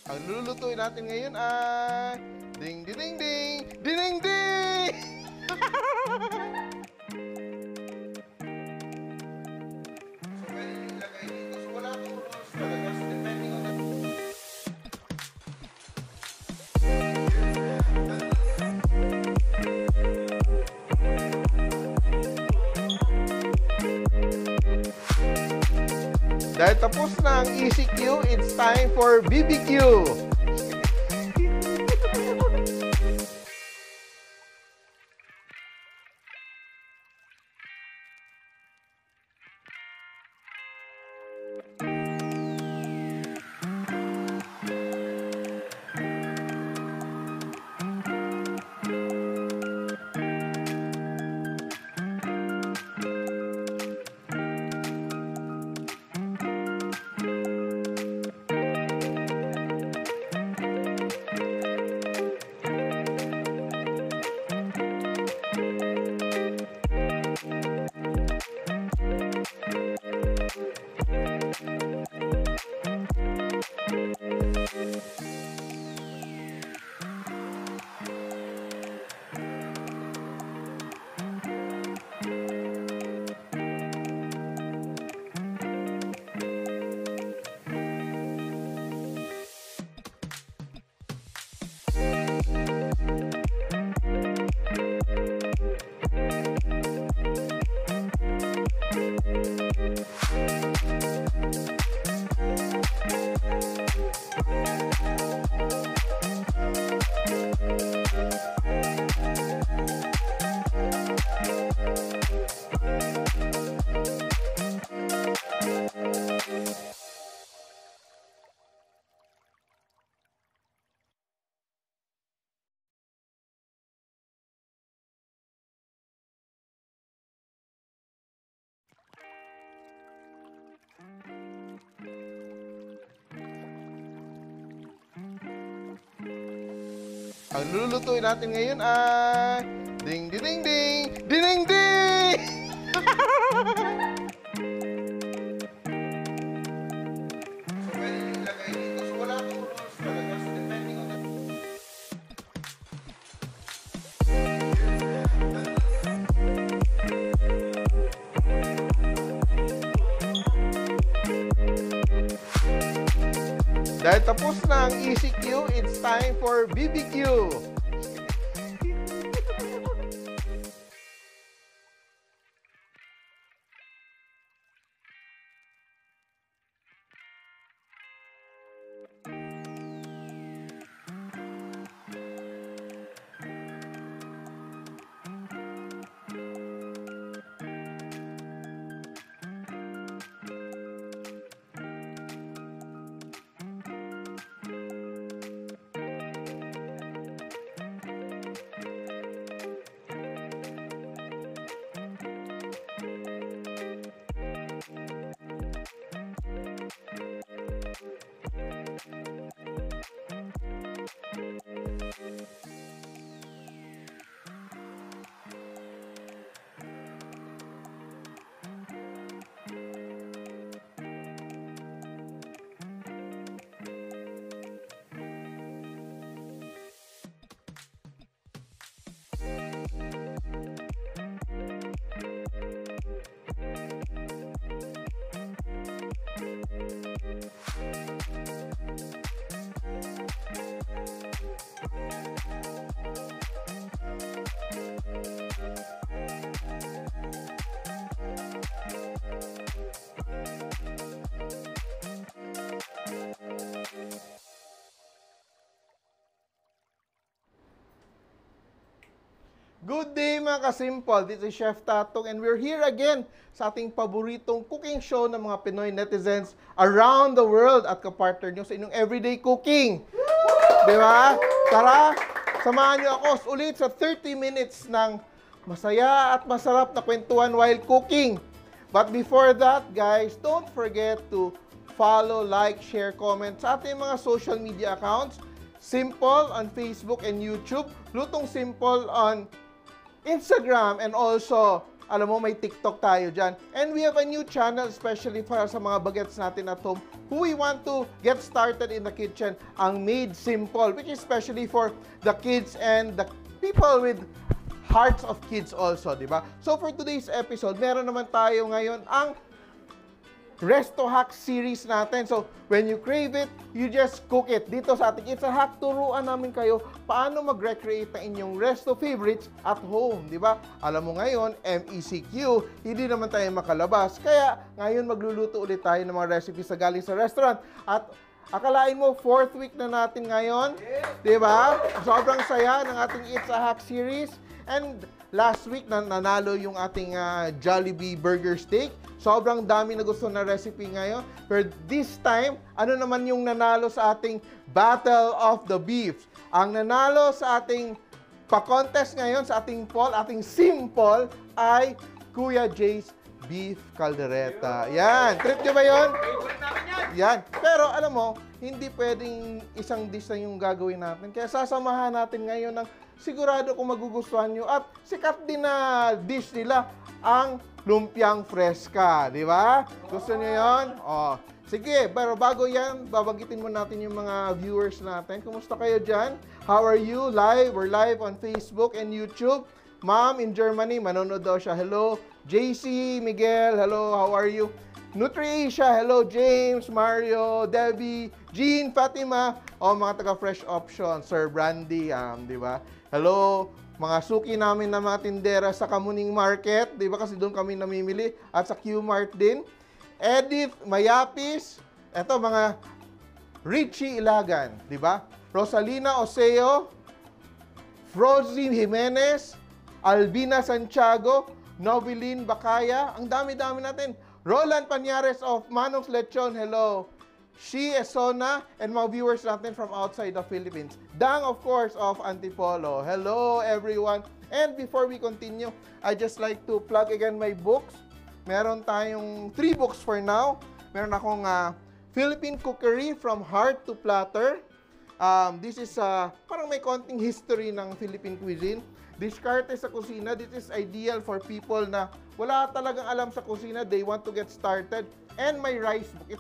Ang lulutuin natin ngayon ay ding ding ding ding ding ding ding. So pwede nyo ilagay dito. So wala akong rules talaga. So depending on the... Dahil tapos na ang ECQ, it's time for BBQ! Ang lulutuin natin ngayon ay ding ding ding ding ding ding ding. So pwede nyo ilagay dito. So wala akong rules talaga. So depending on the... Dahil tapos na ang ECQ, it's time for BBQ! Good day mga ka-Simpol, this is Chef Tatong and we're here again sa ating paboritong cooking show ng mga Pinoy netizens around the world at kapartner nyo sa inyong everyday cooking. Di ba? Tara, samahan nyo ako ulit sa 30 minutes ng masaya at masarap na kwentuhan while cooking. But before that, guys, don't forget to follow, like, share, comment sa ating mga social media accounts. Simpol on Facebook and YouTube, Lutong Simpol on Instagram, and also alam mo, may TikTok tayo dyan. And we have a new channel, especially para sa mga bagets natin at home, who we want to get started in the kitchen, ang Made Simple, which is especially for the kids and the people with hearts of kids also, di ba? So for today's episode, meron naman tayo ngayon ang Resto Hack series natin. So, when you crave it, you just cook it. Dito sa ating It's a Hack, turuan namin kayo paano mag-recreate ng inyong resto favorites at home, di ba? Alam mo ngayon, MECQ, hindi naman tayo makalabas. Kaya, ngayon magluluto ulit tayo ng mga recipes na galing sa restaurant. At akalain mo, 4th week na natin ngayon, di ba? Sobrang saya ng ating It's a Hack series. And last week, nanalo yung ating Jollibee Burger Steak. Sobrang dami na gusto na recipe ngayon. Pero this time, ano naman yung nanalo sa ating Battle of the Beefs? Ang nanalo sa ating pa-contest ngayon, sa ating poll, ating Simpol, ay Kuya Jay's Beef Caldereta. Yan. Trip nyo ba yun? Yan. Pero alam mo, hindi pwedeng isang dish na yung gagawin natin. Kaya sasamahan natin ngayon ng sigurado kung magugustuhan nyo. At sikat din na dish nila, ang Lumpiang Preska, di ba? Gusto nyo yun? Oh. Sige, pero bago yan, babagitin mo natin yung mga viewers natin. Kumusta kayo dyan? How are you? Live? We're live on Facebook and YouTube. Mom in Germany, manonood daw siya. Hello. JC, Miguel, hello. How are you? Nutri-Asia, hello. James, Mario, Debbie, Jean, Fatima. O, mga taga-Fresh Option. Sir Brandy, di ba? Hello. Mga suki namin na mga tindera sa Kamuning Market, di ba? Kasi doon kami namimili. At sa Q-Mart din. Edith Mayapis. Eto, mga Richie Ilagan, di ba? Rosalina Oseo. Frozine Jimenez. Albina Santiago. Novelin Bacaya. Ang dami-dami natin. Roland Pañares of Manong's Lechon, hello. She Esona, and mga viewers natin from outside the Philippines. Dang, of course, of Antipolo. Hello, everyone. And before we continue, I just like to plug again my books. Meron tayong 3 books for now. Meron akong Philippine Cookery from Heart to Platter. This is parang may konting history ng Philippine cuisine. Diskarte sa kusina. This is ideal for people na wala talagang alam sa kusina. They want to get started. And my rice book.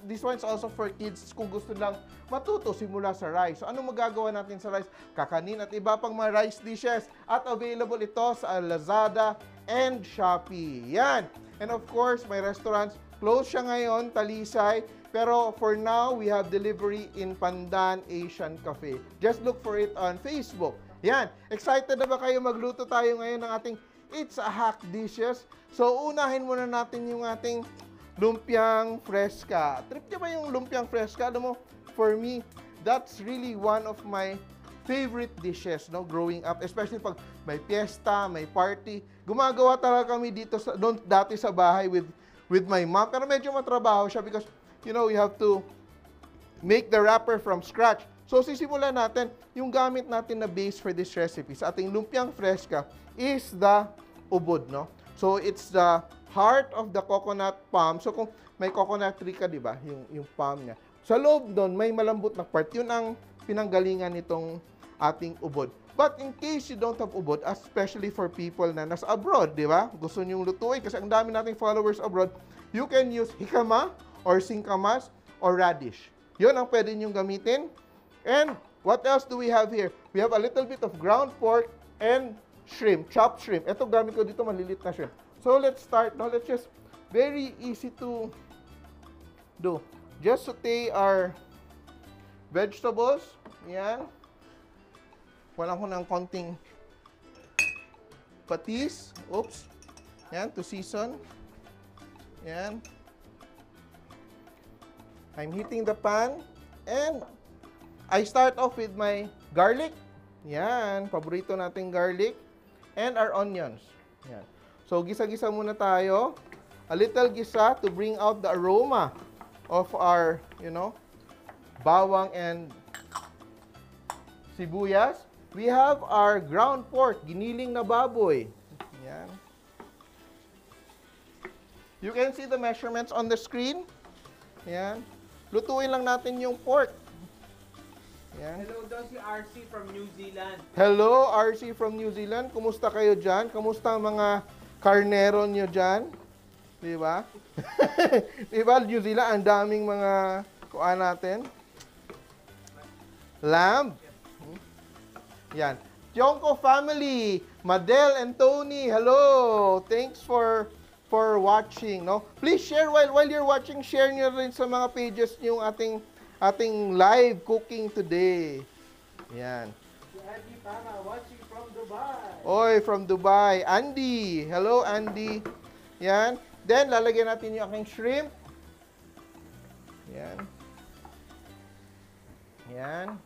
This one's also for kids kung gusto lang matuto simula sa rice. So, anong magagawa natin sa rice? Kakanin at iba pang mga rice dishes. At available ito sa Lazada and Shopee. Yan. And of course, my restaurants, close siya ngayon, Talisay. Pero for now, we have delivery in Pandan Asian Cafe. Just look for it on Facebook. Yan. Excited na ba kayo magluto tayo ngayon ng ating It's a Hack dishes? So, unahin muna natin yung ating Lumpiang Preska. Trip niya ba yung Lumpiang Preska? Alam mo, for me, that's really one of my favorite dishes, no, growing up. Especially pag may fiesta, may party. Gumagawa talaga kami dito doon dati sa bahay with my mom. Pero medyo matrabaho siya because, you know, you have to make the wrapper from scratch. So, sisimulan natin, yung gamit natin na base for this recipe sa ating Lumpiang Preska is the ubod, no? So, it's the heart of the coconut palm. So, kung may coconut tree ka, di ba? Yung palm niya. Sa loob doon, may malambot na part. Yun ang pinanggalingan nitong ating ubod. But in case you don't have ubod, especially for people na nasa abroad, di ba? Gusto niyong lutuin kasi ang dami nating followers abroad, you can use jicama or singkamas or radish. Yun ang pwede niyong gamitin. And what else do we have here? We have a little bit of ground pork and shrimp, chopped shrimp. Ito gamit ko dito, malilit na shrimp. So let's start now. Let's just, very easy to do. Just saute our vegetables. Yan. Walang ko ng konting patis. Oops. Yan, to season. Yan. I'm heating the pan. And I start off with my garlic. Yan. Paborito nating garlic. And our onions. Yan. So, gisa-gisa muna tayo. A little gisa to bring out the aroma of our, you know, bawang and sibuyas. We have our ground pork, giniling na baboy. Yan. You can see the measurements on the screen. Yan. Lutuin lang natin yung pork. Yan. Hello daw si RC from New Zealand. Hello, RC from New Zealand. Kumusta kayo dyan? Kumusta ang mga karnero nyo dyan. Di ba? Di ba, New Zealand, ang daming mga kuha natin. Lamb. Yan. Yonko family, Madel and Tony, hello. Thanks for watching, no? Please share while you're watching, share niyo rin sa mga pages niyo yung ating live cooking today. Yan. Andy Tana watching from Dubai. Oy, from Dubai. Andy. Hello, Andy. Yan. Then, lalagyan natin yung aking shrimp. Yan. Yan.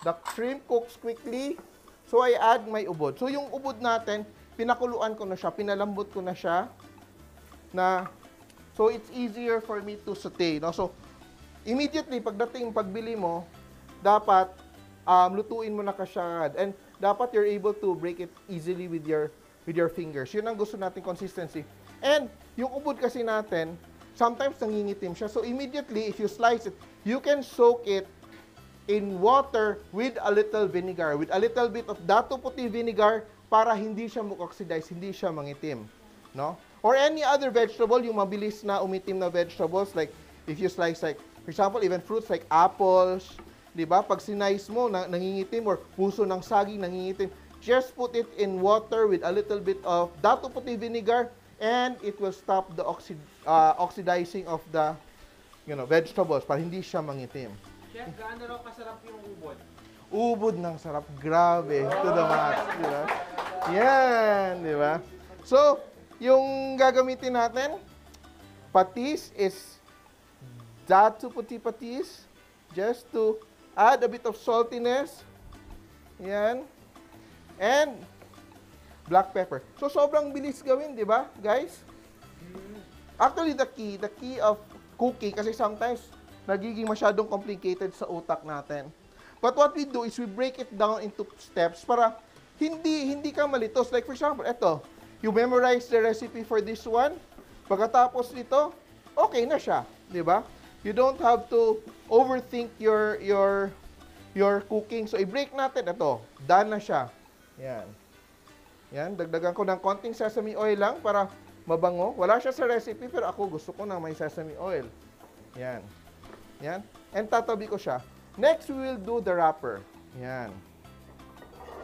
The shrimp cooks quickly. So, I add my ubod. So, yung ubod natin, pinakuluan ko na siya. Pinalambot ko na siya. So, it's easier for me to saute. No? So, immediately, pagbili mo, dapat lutuin mo na kasyagad. And dapat you're able to break it easily with your fingers. Yun ang gusto natin, consistency. And yung ubod kasi natin, sometimes nangingitim siya. So immediately, if you slice it, you can soak it in water with a little vinegar, with a little bit of dato puti vinegar para hindi siya mag-oxidize, hindi siya mangitim. No? Or any other vegetable, yung mabilis na umitim na vegetables, like if you slice like, for example, even fruits like apples, di ba? Pag sinice mo, nangingitim, or puso ng saging, nangingitim, just put it in water with a little bit of dato puti vinegar, and it will stop the oxidizing of the vegetables para hindi siya mangitim. Chef, gaano raw kasarap yung ubod? Ubod ng sarap. Grabe. To the max. Di ba? Yan. Di ba? So, yung gagamitin natin, patis is dato puti patis, just to add a bit of saltiness. Yan. And black pepper. So, sobrang bilis gawin, di ba, guys? Actually, the key of cooking, kasi sometimes, nagiging masyadong complicated sa utak natin. But what we do is we break it down into steps para hindi ka malitos. Like, for example, ito, you memorize the recipe for this one. Pagkatapos nito, okay na siya, di ba? You don't have to overthink your cooking. So, i-break natin ito. Done na siya. Yan. Yan, dagdagan ko ng konting sesame oil lang para mabango. Wala siya sa recipe, pero ako gusto ko na may sesame oil. Yan. Yan. And tatabi ko siya. Next, we will do the wrapper. Yan.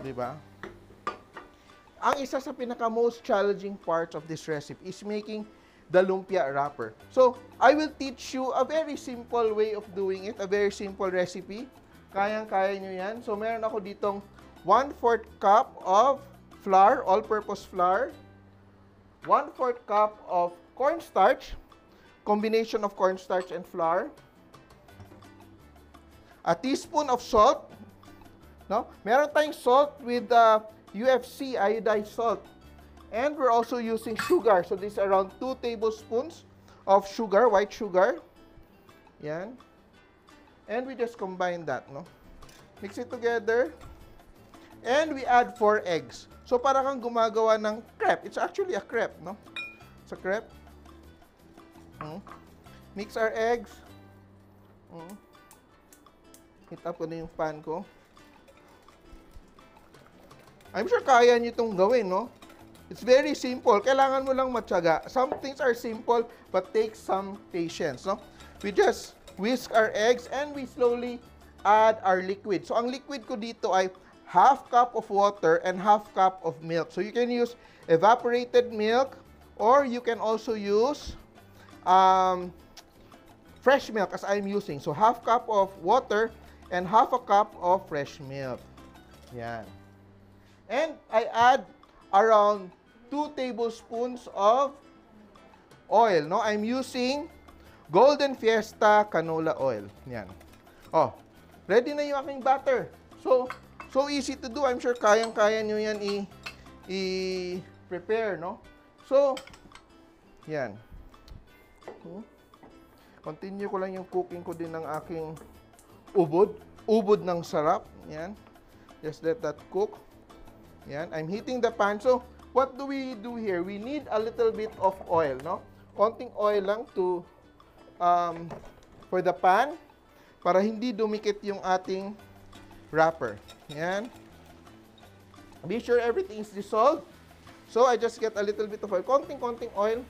Diba? Ang isa sa pinaka-most challenging parts of this recipe is making the lumpia wrapper. So, I will teach you a very simple way of doing it, a very simple recipe. Kayang-kaya nyo yan. So, meron ako ditong 1/4 cup of flour, all-purpose flour, 1/4 cup of cornstarch, combination of cornstarch and flour, a teaspoon of salt. No? Meron tayong salt with UFC iodized salt. And we're also using sugar. So this is around 2 tablespoons of sugar, white sugar. Yan. And we just combine that, no? Mix it together. And we add 4 eggs. So para kang gumagawa ng crepe. It's actually a crepe, no? It's a crepe. Mix our eggs. Heat up ko na yung pan ko. I'm sure kaya nyo itong gawin, no? It's very simple. Kailangan mo lang matyaga. Some things are simple but take some patience, no? We just whisk our eggs and we slowly add our liquid. So ang liquid ko dito ay 1/2 cup of water and 1/2 cup of milk. So you can use evaporated milk or you can also use fresh milk as I'm using. So 1/2 cup of water and 1/2 cup of fresh milk. Yan. And I add around 2 tablespoons of oil. No, I'm using Golden Fiesta canola oil. Yan. Oh, ready na yung aking batter. So easy to do. I'm sure kayang-kaya nyo yan i-prepare, no? So, yan. Continue ko lang yung cooking ko din ng aking ubod. Ubod ng sarap. Yan. Just let that cook. Yan. I'm heating the pan. So, what do we do here? We need a little bit of oil, no? Konting oil lang to for the pan para hindi dumikit yung ating wrapper. Yan. Be sure everything is dissolved. So, I just get a little bit of oil. Konting-konting oil.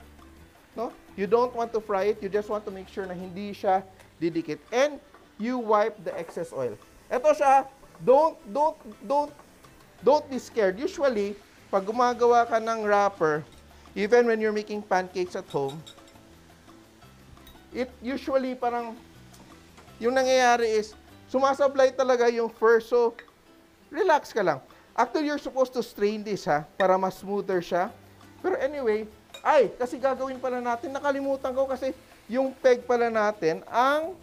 No? You don't want to fry it. You just want to make sure na hindi siya didikit. And you wipe the excess oil. Ito siya. Don't be scared. Usually, pag gumagawa ka ng wrapper, even when you're making pancakes at home, it usually parang, yung nangyayari is, sumasablay talaga yung first. So, relax ka lang. Actually, you're supposed to strain this, ha, para mas smoother siya. Pero anyway, kasi gagawin pala natin, nakalimutan ko kasi yung peg pala natin, ang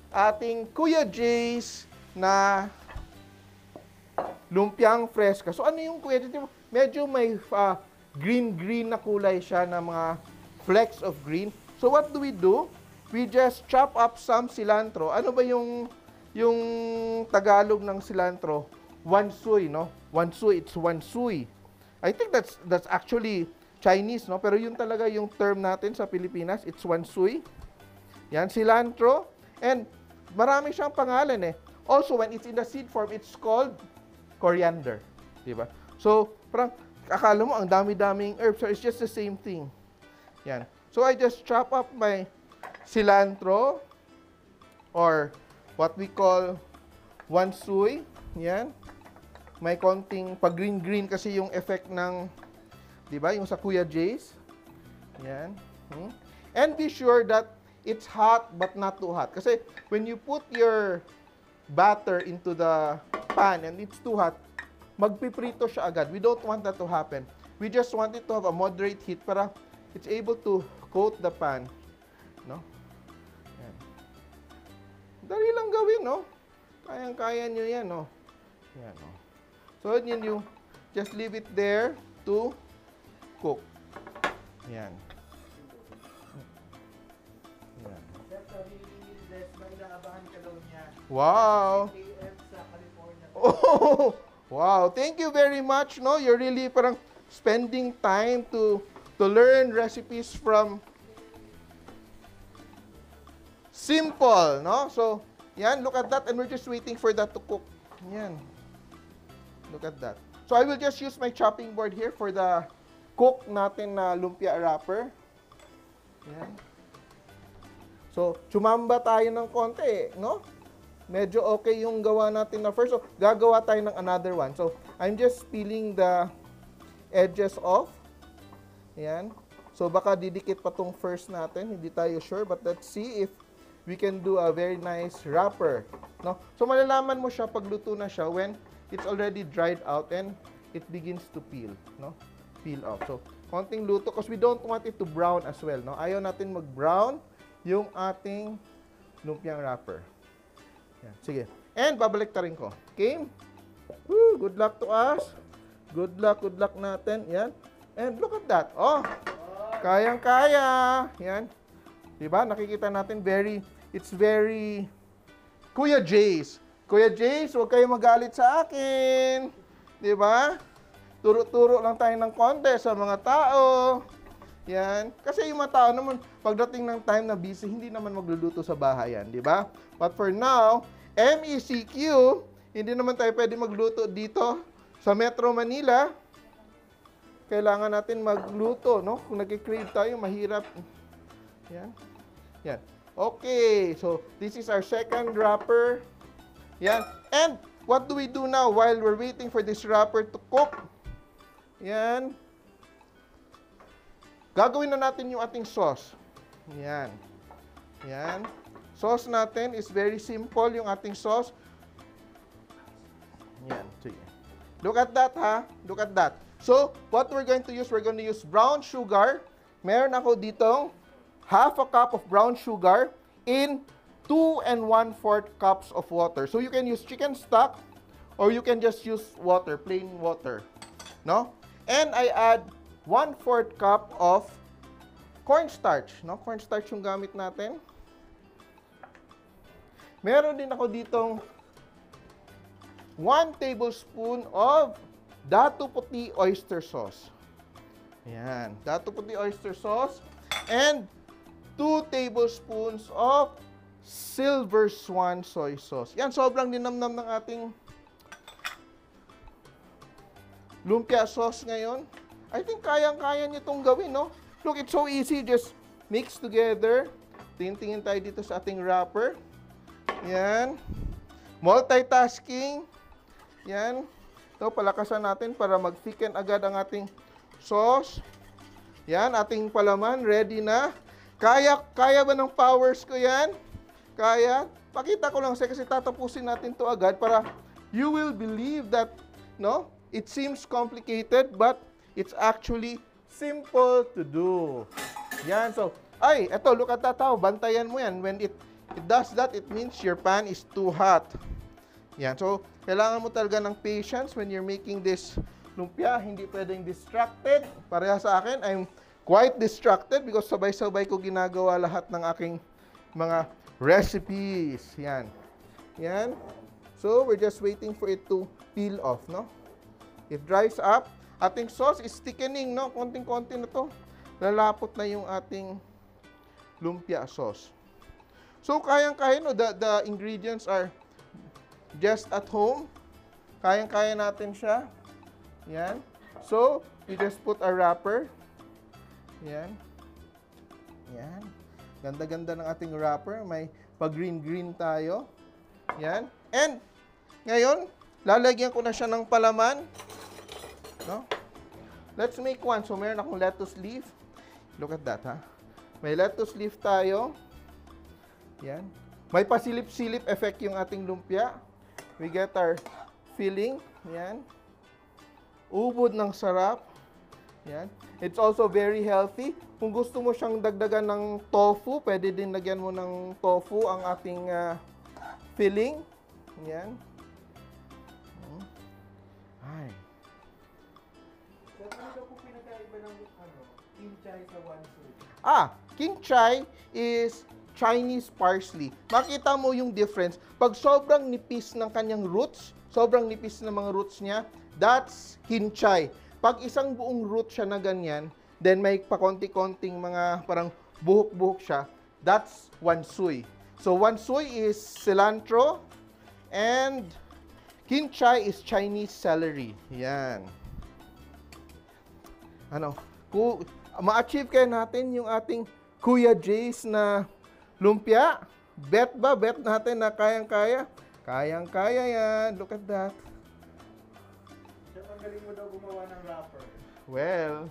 ating Kuya J's na Lumpiang Presko. So, ano yung Kuya J's? Medyo may green-green na kulay siya na mga flecks of green. So, what do? We just chop up some cilantro. Ano ba yung Tagalog ng cilantro? Wansui, no? Wansui, it's wansui. I think that's actually Chinese, no? Pero yun talaga yung term natin sa Pilipinas. It's wansui. Yan, cilantro. And marami siyang pangalan, eh. Also, when it's in the seed form, it's called coriander. Diba? So, parang akala mo ang dami-daming herbs. So, it's just the same thing. Yan. So, I just chop up my cilantro or what we call wansui. Yan. May konting pag-green-green kasi yung effect ng, di ba, yung sa Kuya J's. Yan. And be sure that it's hot but not too hot. Kasi when you put your batter into the pan and it's too hot, magpiprito siya agad. We don't want that to happen. We just want it to have a moderate heat para it's able to coat the pan. No? Yan. Dali lang gawin, no? Kayang-kaya nyo yan, no? Yan, no? So, yun you just leave it there to cook. Yan. Yan. Wow! Oh! Wow! Thank you very much, no? You're really parang spending time to learn recipes from Simpol, no? So, yan, look at that. And we're just waiting for that to cook. Yan. Look at that. So, I will just use my chopping board here for the cook natin na lumpia wrapper. Yan. So, chumamba tayo ng konti, no? Medyo okay yung gawa natin na first. So, gagawa tayo ng another one. So, I'm just peeling the edges off. Yan. So, baka didikit pa tong first natin. Hindi tayo sure. But let's see if we can do a very nice wrapper. No? So, malalaman mo siya pag luto na siya when it's already dried out and it begins to peel. No? Peel off. So, konting luto because we don't want it to brown as well. No? Ayaw natin mag-brown yung ating lumpiang wrapper. Yan. Sige. And babalik ta rin ko. Okay? Woo, good luck to us. Good luck natin. Yan. And look at that. Oh, kayang-kaya. Yan. Diba? Nakikita natin it's very Kuya J's. Kuya J's, huwag kayo magalit sa akin. Diba? Turo-turo lang tayo ng konti sa mga tao. Yan. Kasi yung mga tao naman, pagdating ng time na busy, hindi naman magluluto sa bahay yan. Diba? But for now, MECQ, hindi naman tayo pwede magluto dito sa Metro Manila. Kailangan natin magluto, no? Kung nag-crave tayo, mahirap. Yan. Yan. Okay. So, this is our second wrapper. Yan. And, what do we do now while we're waiting for this wrapper to cook? Yan. Gagawin na natin yung ating sauce. Yan. Yan. Sauce natin is very simple, yung ating sauce. Yan. Sige. Look at that, ha? Look at that. So, what we're going to use brown sugar. Meron ako ditong half a cup of brown sugar in 2 1/4 cups of water. So, you can use chicken stock or you can just use water, plain water. No? And I add 1/4 cup of cornstarch. No? Cornstarch yung gamit natin. Meron din ako ditong 1 tablespoon of dato puti oyster sauce. Yan. Dato puti oyster sauce. And 2 tablespoons of silver Swan soy sauce. Yan, sobrang dinamnam ng ating lumpia sauce ngayon. I think kayang-kaya niyo itong gawin, no? Look, it's so easy. Just mix together. Tingin-tingin tayo dito sa ating wrapper. Yan. Multitasking. Yan. Ito, palakasan natin para mag-thicken agad ang ating sauce. Yan, ating palaman. Ready na. Kaya ba ng powers ko yan? Kaya? Pakita ko lang kasi tatapusin natin to agad para you will believe that, no? It seems complicated, but it's actually simple to do. Yan, so, eto, look at that, bantayan mo yan. When it does that, it means your pan is too hot. Yan, so, kailangan mo talaga ng patience when you're making this lumpia. Hindi pwedeng distracted. Pareha sa akin, I'm quite distracted because sabay-sabay ko ginagawa lahat ng aking mga recipes. Yan. Yan. So, we're just waiting for it to peel off, no? It dries up. Ating sauce is thickening, no? Konting-konti na to. Lalapot na yung ating lumpia sauce. So, kayang-kaya, no? The ingredients are just at home. Kayang-kaya natin siya. Yan. So, we just put a wrapper. Yan. Yan. Ganda-ganda ng ating wrapper. May pag-green-green tayo. Yan. And, ngayon, lalagyan ko na siya ng palaman. No? Let's make one. So, meron akong lettuce leaf. Look at that, ha? May lettuce leaf tayo. Yan. May pasilip-silip effect yung ating lumpia. We get our filling. Yan. Ubod ng sarap. Yan. It's also very healthy. Kung gusto mo siyang dagdagan ng tofu, pwede din lagyan mo ng tofu ang ating filling. Yan. Ay. Ano daw po pinagkaiba ng kimchi sa wansoy? Kimchi is Chinese parsley. Makita mo yung difference. Pag sobrang nipis ng kanyang roots, sobrang nipis ng mga roots niya, that's kimchi. Pag isang buong root siya na ganyan, then may pakonti-konting mga parang buhok-buhok siya, that's wansoy. So, wansoy is cilantro, and kimchi is Chinese celery. Yan. Ma-achieve kaya natin yung ating Kuya Jay's na lumpia? Bet natin na kayang-kaya? Kayang-kaya yan. Look at that. Ang galing mo daw gumawa ng wrapper. Well,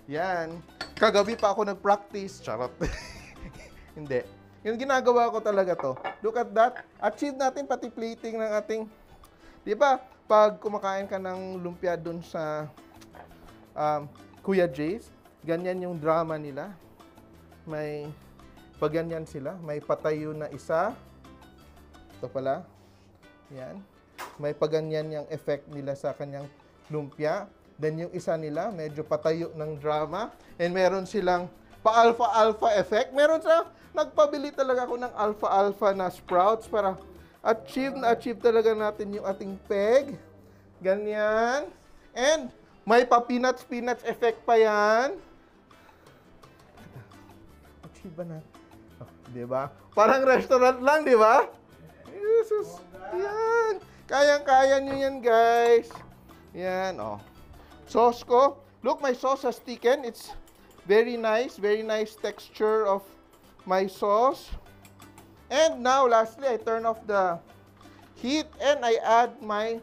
yan. Kagabi pa ako nag-practice. Charot. Hindi. Yung ginagawa ko talaga to. Look at that. Achieve natin pati plating ng ating... Di ba, pag kumakain ka ng lumpia dun sa Kuya Jay's, ganyan yung drama nila. May paganyan sila. May patayo na isa. Ito pala. Yan. May paganyan yung effect nila sa kanyang lumpia. Then yung isa nila, medyo patayo ng drama. And meron silang pa-alpha-alpha effect. Meron sa, nagpabili talaga ako ng alpha-alpha na sprouts para achieve talaga natin yung ating peg. Ganyan. And may pa-peanuts effect pa yan. Achieve ba natin? Oh, diba? Parang restaurant lang, di ba? Jesus. Yan. Kayang-kaya nyo yan, guys. Yan, oh. Sauce ko. Look, my sauce has thickened. It's very nice texture of my sauce. And now, lastly, I turn off the heat and I add my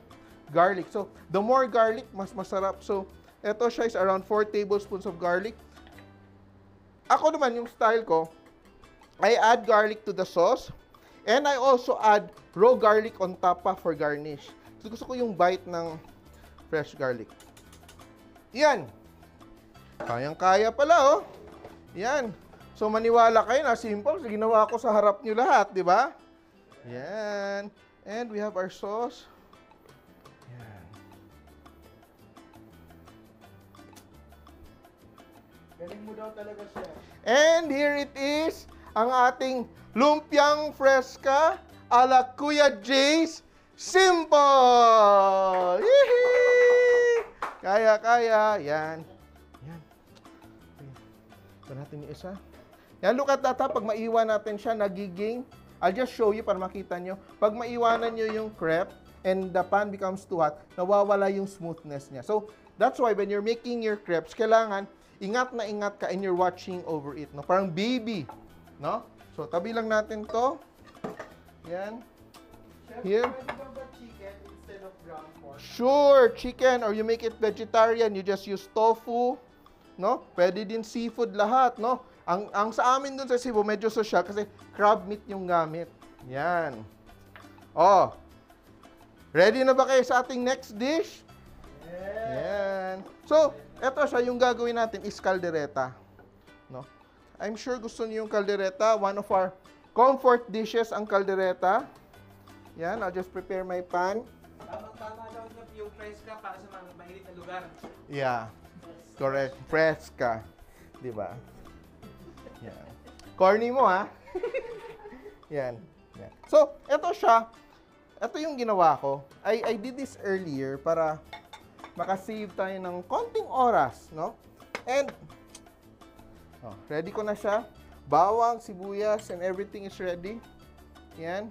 garlic. So, the more garlic, mas masarap. So, ito siya is around 4 tablespoons of garlic. Ako naman, yung style ko, I add garlic to the sauce. And I also add raw garlic on top pa for garnish. So, gusto ko yung bite ng fresh garlic. Yan. Kayang-kaya pala, oh. Yan. So, maniwala kayo na simple. Ginawa ko sa harap nyo lahat, di ba? Yan. And we have our sauce. Yan. Galing mo daw talaga siya. And here it is, ang ating lumpiang fresca ala Kuya Jay's Simpol! Yee! Kaya. Yan. Yan. Ito natin yung isa. Yan, look at that, ha. Pag maiwan natin siya, nagiging, I'll just show you para makita nyo. Pag maiwanan nyo yung crepe and the pan becomes too hot, nawawala yung smoothness niya. So, That's why when you're making your crepes, kailangan ingat na ingat ka and you're watching over it, no? Parang baby, no? So, tabi lang natin to. Yan. Chef, Here. pwede ba chicken instead of ground pork? Sure, chicken, or you make it vegetarian, you just use tofu, no? Pwede din seafood lahat, no? Ang sa amin dun sa Cebu, medyo social kasi crab meat yung gamit. Yan. Oh. Ready na ba kayo sa ating next dish? Yan. So, eto siya, yung gagawin natin is caldereta. No? I'm sure gusto niyo yung caldereta. One of our comfort dishes ang caldereta. Yan, I'll just prepare my pan. Tama daw yung preska para sa mga mahilig na lugar. Yeah. Correct. Preska. Di ba? Yan. Corny mo, ha? Yan. Yan. So, eto siya. Ito yung ginawa ko. I did this earlier para makasave tayo ng konting oras, no? And, ready ko na siya. Bawang, sibuyas, and everything is ready. Yan.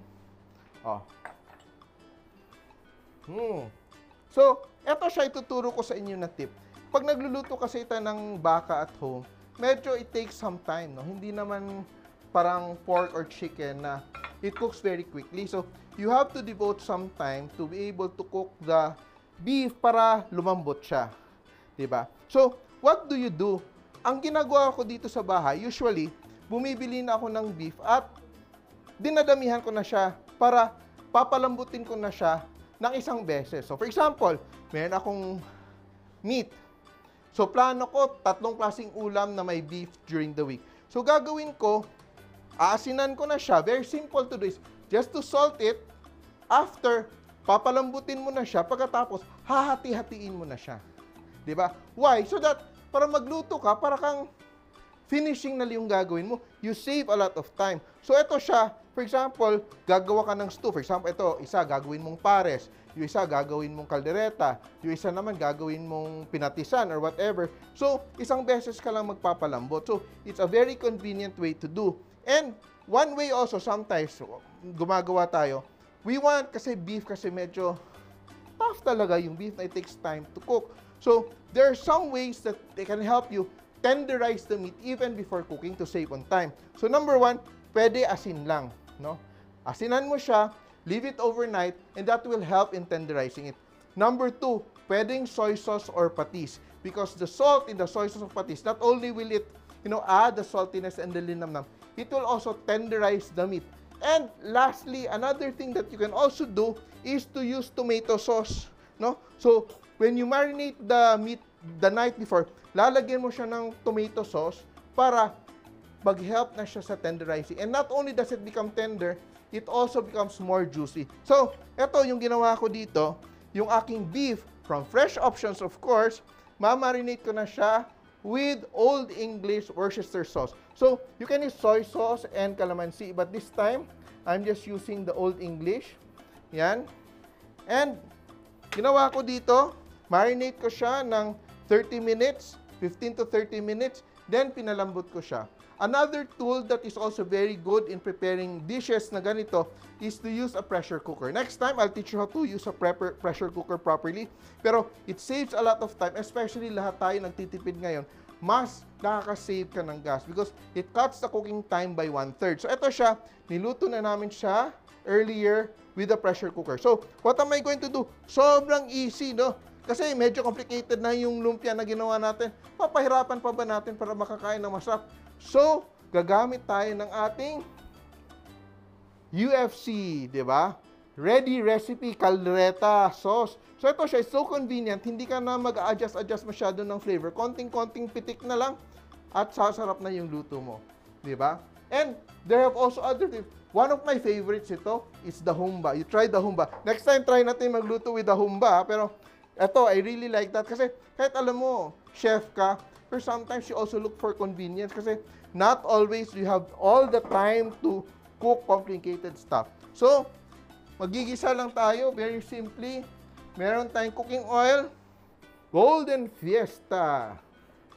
So, eto siya ituturo ko sa inyo na tip. Pag nagluluto kasi tayo ng baka at home, medyo it takes some time, no? Hindi naman parang pork or chicken na it cooks very quickly. So, you have to devote some time to be able to cook the beef para lumambot siya. Diba? So, what do you do? Ang ginagawa ko dito sa bahay, usually, bumibili na ako ng beef at dinadamihan ko na siya para papalambutin ko na siya ng isang beses. So, for example, meron akong meat. So, plano ko, 3 klaseng ulam na may beef during the week. So, gagawin ko, aasinan ko na siya. Very simple to do is just to salt it. After, papalambutin mo na siya. Pagkatapos, hahati-hatiin mo na siya. Diba? Why? So that, para magluto ka, para kang finishing na yung gagawin mo, you save a lot of time. So, ito siya. For example, gagawa ka ng stew. For example, ito, isa, gagawin mong pares. Yung isa, gagawin mong kaldereta. Yung isa naman, gagawin mong pinatisan or whatever. So, isang beses ka lang magpapalambot. So, it's a very convenient way to do. And, one way also, sometimes, gumagawa tayo, we want, kasi beef kasi medyo tough talaga yung beef na it takes time to cook. So, there are some ways that they can help you tenderize the meat even before cooking to save on time. So, number 1, pwede asin lang, no? Asinan mo siya, leave it overnight, and that will help in tenderizing it. Number 2, pwedeng soy sauce or patis. Because the salt in the soy sauce or patis, not only will it, add the saltiness and the linamnam, it will also tenderize the meat. And lastly, another thing that you can also do is to use tomato sauce, no? So, when you marinate the meat the night before, lalagyan mo siya ng tomato sauce para mag-help na siya sa tenderizing. And not only does it become tender, it also becomes more juicy. So, eto yung ginawa ko dito, yung aking beef from fresh options, of course, ma-marinate ko na siya with Old English Worcester sauce. So, you can use soy sauce and calamansi, but this time, I'm just using the Old English. Yan. And, ginawa ko dito, marinate ko siya ng 30 minutes, 15 to 30 minutes, then pinalambot ko siya. Another tool that is also very good in preparing dishes na ganito is to use a pressure cooker. Next time, I'll teach you how to use a pressure cooker properly. Pero it saves a lot of time, especially lahat tayo nagtitipid ngayon. Mas nakaka-save ka ng gas because it cuts the cooking time by 1/3. So ito siya, niluto na namin siya earlier with the pressure cooker. So, what am I going to do? Sobrang easy, no? Kasi medyo complicated na yung lumpia na ginawa natin. Papahirapan pa ba natin para makakain ng masarap? So, gagamit tayo ng ating UFC, di ba? Ready Recipe-Caldereta sauce. So, ito siya, it's so convenient. Hindi ka na mag-adjust masyado ng flavor. Konting-konting pitik na lang at sasarap na yung luto mo. Di ba? And, there have also other things. One of my favorites ito is the humba. You try the humba. Next time, try natin magluto with the humba. Pero, ito, I really like that. Kasi, kahit alam mo, chef ka, or sometimes you also look for convenience. Kasi, not always you have all the time to cook complicated stuff. So, magigisa lang tayo, very simply. Meron tayong cooking oil. Golden Fiesta.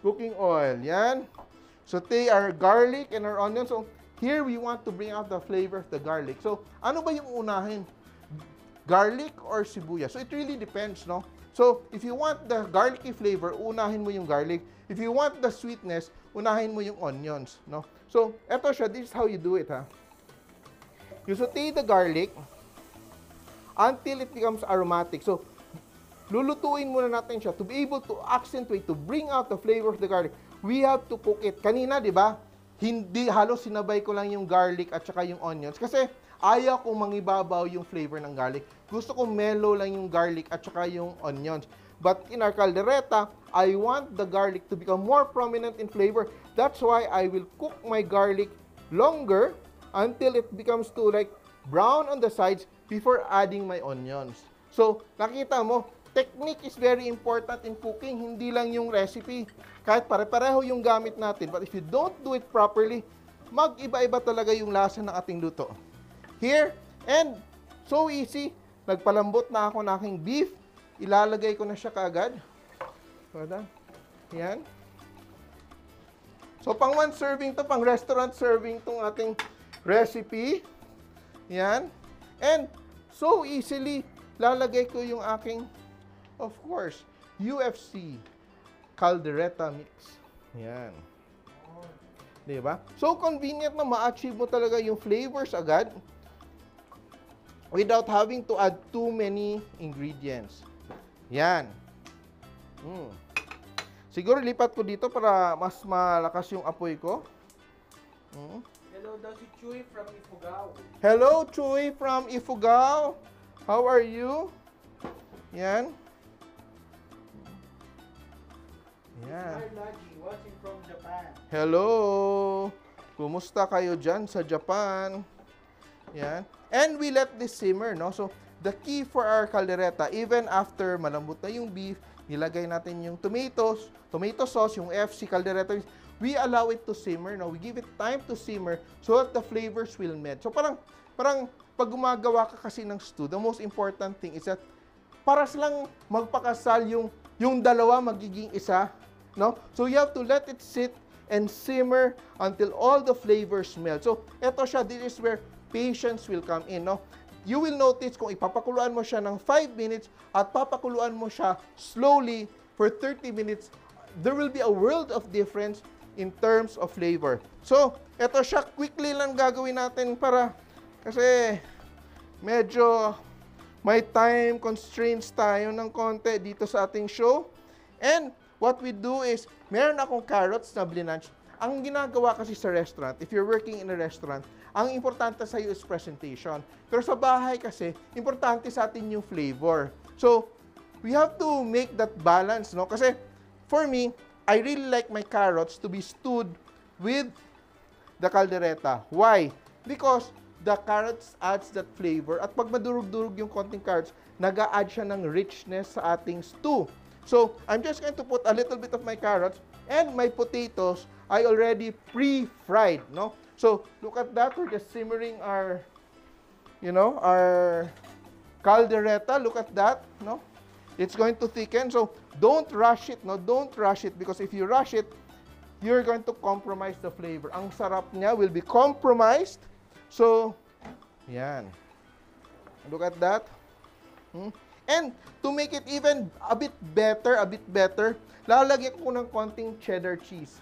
Cooking oil. Yan. Saute our garlic and our onion. So, here we want to bring out the flavor of the garlic. So, ano ba yung unahin? Garlic or sibuyas? So, it really depends, no? So, if you want the garlicky flavor, unahin mo yung garlic. If you want the sweetness, unahin mo yung onions, no? So, eto siya. This is how you do it, ha? You saute the garlic until it becomes aromatic. So, lulutuin muna natin siya to be able to accentuate, to bring out the flavor of the garlic. We have to cook it. Kanina, di ba? Hindi, halos sinabay ko lang yung garlic at saka yung onions kasi ayaw kong mangibabaw yung flavor ng garlic. Gusto ko mellow lang yung garlic at saka yung onions. But in our caldereta, I want the garlic to become more prominent in flavor. That's why I will cook my garlic longer until it becomes to like brown on the sides before adding my onions. So, nakita mo, technique is very important in cooking, hindi lang yung recipe. Kahit pare-pareho yung gamit natin, but if you don't do it properly, mag-iba-iba talaga yung lasa ng ating luto. Here, and so easy, nagpalambot na ako ng aking beef, ilalagay ko na siya kaagad. Yan. So, pang one serving to, pang restaurant serving tong ating recipe. Yan. And, so easily, lalagay ko yung aking, of course, UFC Caldereta mix. Yan. Diba? So convenient na ma-achieve mo talaga yung flavors agad without having to add too many ingredients. Yan. Siguro lipat ko dito para mas malakas yung apoy ko. Hello daw si Chuy from Ifugao. Hello, Chuy from Ifugao. How are you? Yan. Yan. Laji watching from Japan. Hello. Kumusta kayo dyan sa Japan? Yan. And we let this simmer, no? So, the key for our caldereta, even after malambot na yung beef, nilagay natin yung tomato sauce, yung FC caldereta, we allow it to simmer, no? We give it time to simmer so that the flavors will meld. So, parang pag gumagawa ka kasi ng stew, the most important thing is that para silang magpakasal yung dalawa magiging isa, no? So you have to let it sit and simmer until all the flavors melt. So eto siya, this is where patience will come in, no? You will notice kung ipapakuluan mo siya ng 5 minutes at papakuluan mo siya slowly for 30 minutes, there will be a world of difference in terms of flavor. So eto siya, quickly lang gagawin natin para kasi medyo may time constraints tayo ng konti dito sa ating show. And what we do is, meron akong carrots na blanch. Ang ginagawa kasi sa restaurant, if you're working in a restaurant, ang importante sa iyo is presentation. Pero sa bahay kasi, importante sa atin yung flavor. So, we have to make that balance, no? Kasi, for me, I really like my carrots to be stewed with the caldereta. Why? Because the carrots adds that flavor. At pag madurog-durog yung konting carrots, nag-a-add siya ng richness sa ating stew. So, I'm just going to put a little bit of my carrots and my potatoes I already pre-fried, no? So, look at that. We're just simmering our, our caldereta. Look at that, no? It's going to thicken. So, don't rush it, no? Don't rush it because if you rush it, you're going to compromise the flavor. Ang sarap niya will be compromised. So, yan. Look at that. And to make it even a bit better, lalagyan ko ng konting cheddar cheese.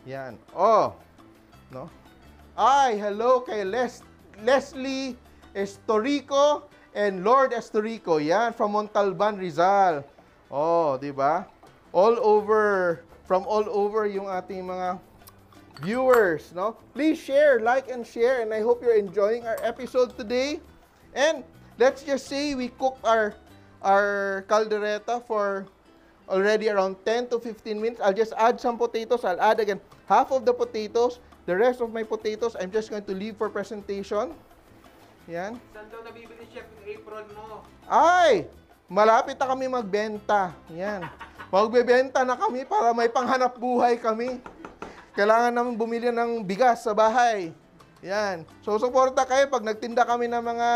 Yan. Oh. No? Ay, hello kay Leslie Estorico and Lord Estorico. Yan, from Montalban, Rizal. Oh, di ba? From all over yung ating mga viewers, no? Please share, like, and share, and I hope you're enjoying our episode today. And let's just say we cooked our caldereta for already around 10 to 15 minutes. I'll just add some potatoes. I'll add again half of the potatoes. The rest of my potatoes, I'm just going to leave for presentation. Yan. Saan daw nabibili, chef, yung apron mo? Ay! Malapit na kami magbenta. Yan. Magbebenta na kami para may panghanap buhay kami. Kailangan namin bumili ng bigas sa bahay. Yan. So, suporta kayo pag nagtinda kami ng mga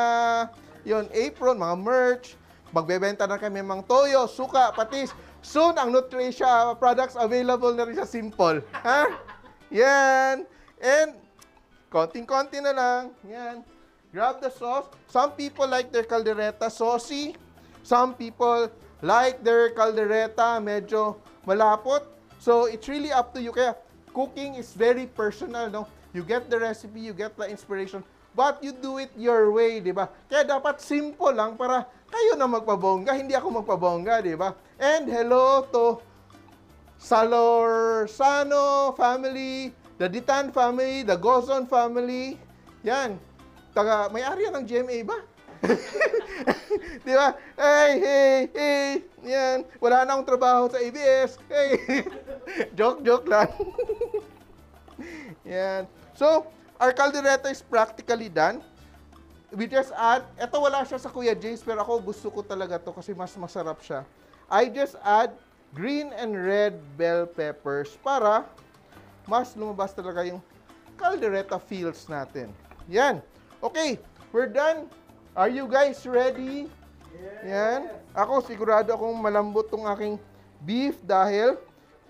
apron, mga merch. Magbebenta na kami ng mga toyo, suka, patis. Soon, ang Nutricia products available na rin sa Simpol. Ha? Yan. And, konting-konti na lang. Yan. Grab the sauce. Some people like their caldereta saucy. Some people like their caldereta, medyo malapot. So, it's really up to you. Kaya, cooking is very personal, no? You get the recipe, you get the inspiration, but you do it your way, di ba? Kaya dapat simple lang para kayo na magpabongga, hindi ako magpabongga, di ba? And hello to Salo-salo family, the Ditan family, the Gozon family. Yan. May-ari yan ng GMA ba? Di ba? Hey. Yan. Wala na akong trabaho sa ABS. Hey. Joke lang. Yan. So, our caldereta is practically done. We just add, eto wala siya sa Kuya Jace, pero ako gusto ko talaga to kasi mas masarap siya. I just add green and red bell peppers para mas lumabas talaga yung caldereta feels natin. Yan. Okay, we're done. Are you guys ready? Yes. Yan. Ako sigurado akong malambot tong aking beef dahil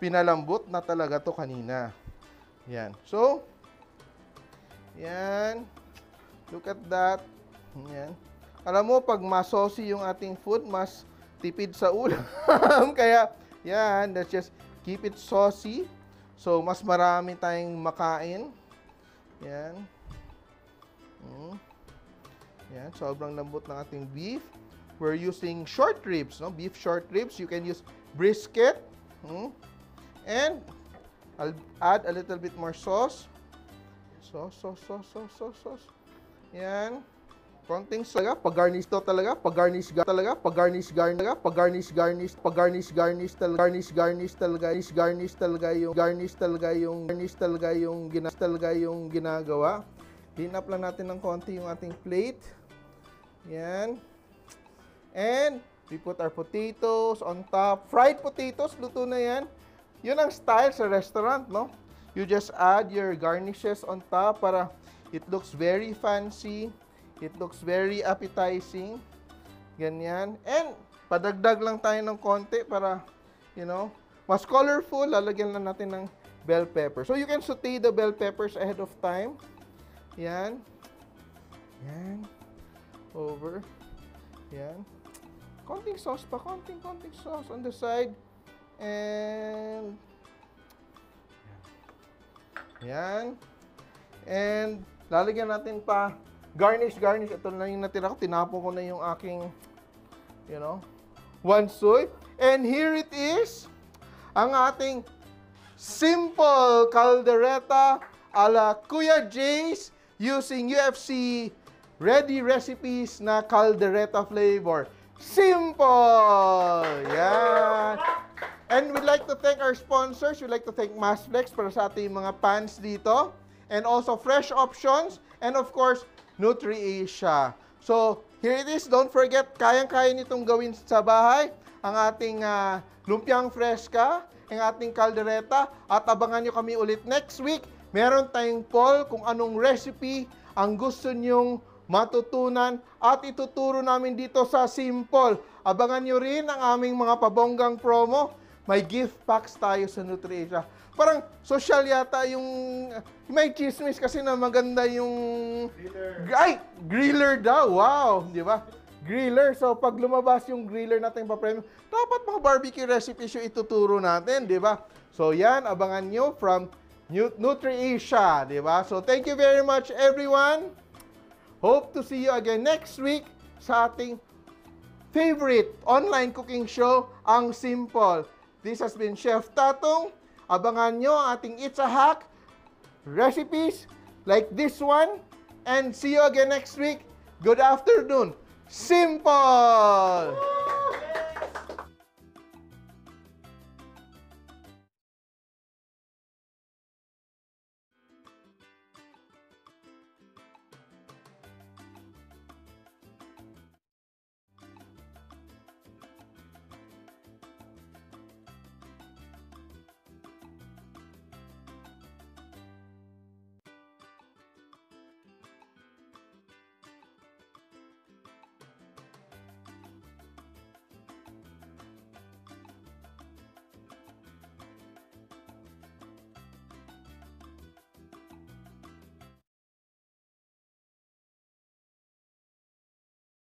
pinalambot na talaga to kanina. Yan. So, yan. Look at that. Yan. Alam mo, pag mas saucy yung ating food, mas tipid sa ulam. Kaya, yan. Let's just keep it saucy. So, mas marami tayong makain. Yan. Yan. Sobrang lambot ng ating beef. We're using short ribs, no? Beef short ribs. You can use brisket. And I'll add a little bit more sauce. Sauce. Yan. Konting talaga, pag-garnish to talaga, pag-garnish talaga yung ginagawa. Clean up lang natin ng konti yung ating plate. Yan. And we put our potatoes on top. Fried potatoes, luto na yan. Yun ang style sa restaurant, no? You just add your garnishes on top para it looks very fancy. It looks very appetizing. Ganyan. And padagdag lang tayo ng konti para, you know, mas colorful. Lalagyan lang natin ng bell pepper. So you can saute the bell peppers ahead of time. Yan. Yan. Over. Yan. Konting sauce pa. Konting sauce on the side. And yan. And lalagyan natin pa garnish. Ito na yung natira ko. Tinapon ko na yung aking, you know, wansoy. And here it is. Ang ating simple caldereta a la Kuya Jace using UFC Ready Recipes na caldereta flavor. Simple! Yan. And we'd like to thank our sponsors. We'd like to thank Masflex para sa ating mga pans dito. And also Fresh Options. And of course, Nutri-Asia. So, here it is. Don't forget, kayang-kaya nitong gawin sa bahay. Ang ating lumpiang freska, ang ating caldereta. At abangan nyo kami ulit next week. Meron tayong poll kung anong recipe ang gusto nyong matutunan at ituturo namin dito sa Simpol. Abangan nyo rin ang aming mga pabonggang promo. May gift packs tayo sa Nutri-Asia. Parang social yata yung may chismis kasi na maganda yung griller daw. Wow, di ba? Griller. So pag lumabas yung griller natin pa-premium, dapat mga barbecue recipes yung ituturo natin, di ba? So yan, abangan nyo from Nutri-Asia, di ba? So thank you very much everyone. Hope to see you again next week sa ating favorite online cooking show, ang Simpol. This has been Chef Tatong. Abangan nyo ang ating It's a Hack recipes like this one. And see you again next week. Good afternoon. Simpol!